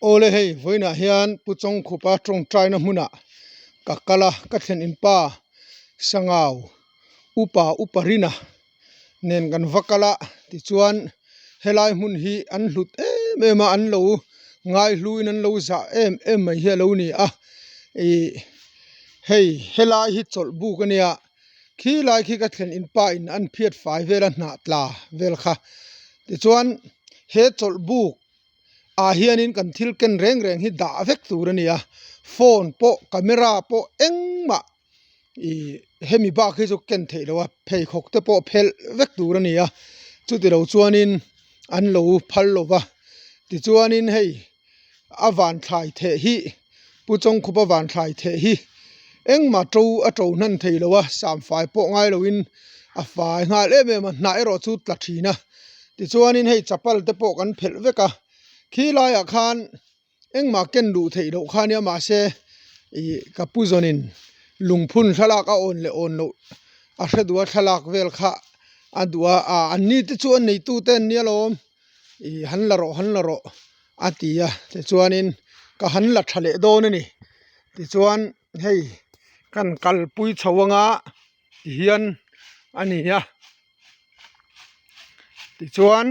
ole hei voina hian puchong khupa trong trai na hmuna kakala ka thlen in pa sangau uparina nen kan vakala ti chuan helai hmun hi an hlut em an lo ngai hluin an lo za em mai hi lo ni a hei helai hi chol bu ka nia khi lai khi ka thlen in pa in an phiat fai vela na tla vel kha ti chuan he chol bu a hianin kan thil ken reng hi da vek tur ania phone po camera po engma hemi ba khi chu ken thei lo phei khok te po phel vek tur ania chu ti lo chuanin an lo phal lo wa ti chuanin hei awan thlai the hi puchong khupa wan thlai the hi engma to nan thei lo wa sam fai po ngai lo in a fai nga le me ma nai ro chu tla thina ti chuanin hei chapal te po kan phel veka khi lai a khan engma ken du thei lo khania ma se kapuzonin lungphun thalak a on le on lo a hredua thalak vel kha adua anni te chu an nei tu ten nia lo han la ro atia te chuanin ka han la thale don ani ti chuan hei kan kal pui chawanga hian ani ya ti chuan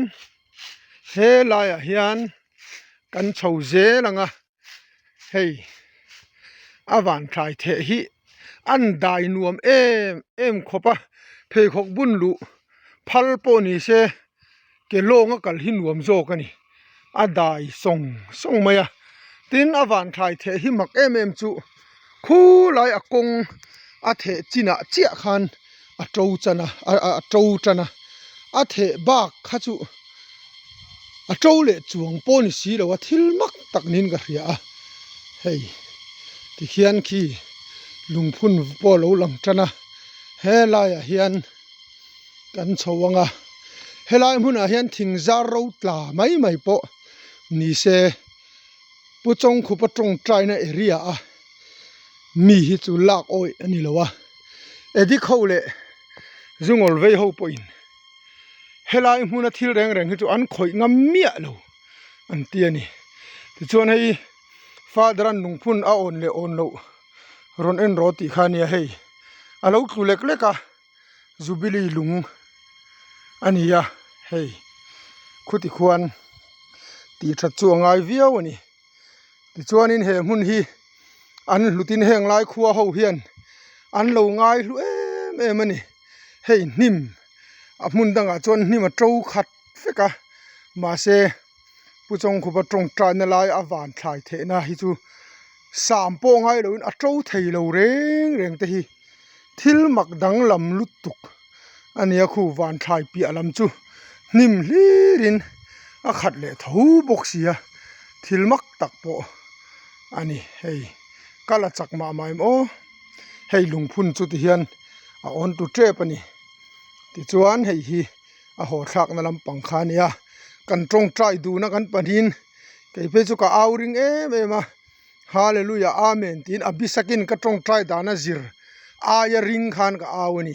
he lai a hian kan chho ze langa hei awan thlai the hi an dai nuam em khopa phei khok bun lu phal po ni se ke longa kal hin nuam zo kani a dai song maya tin awan thlai the hi mak em chu khu lai akong a the china chia khan a to chana a the bak kha chu a to le chuang po ni si lo wa thil mak tak nin ka ria hei ti khian khi lungphun po lo lang tana helai a hian kan chawanga helai hmun a hian thingzar ro tla mai po ni se puchong khupa tong trai na area a mi hi chu lak oi ani lowa edi khole zungol vei ho poin helai hmun a thil reng hi chu an khoi ngam mia lo an ti ani ti chuan hei fadran lungphun a on lo ron en ro ti khania hei alo tlulek leka zubili lung ania hei khuti khuan ti that chu angai viau ani ti chuanin he hmun hi an hlutin heng lai khuwa ho hian an lo ngai hlu em ani hei hnim a hmun danga chuan hnim a to khat feka ma se puchong khupa tong trai na lai awan thlai the na hi chu sam po ngai lo in a to thei lo reng te hi thil mak dang lam lutuk ania khu wan thlai pi alam chu hnim hlirin a khat le tho bok sia thil mak tak po ani hei kala chak ma mai mo hei lungphun chu ti hian a on tu trep ani ti chuan hei hi a ho thlak na lam pangkha nia kan tong trai du na kan panin ke pe chu ka auring em a hallelujah amen tin abisakin ka tong trai dana zir aya ring khan ka awani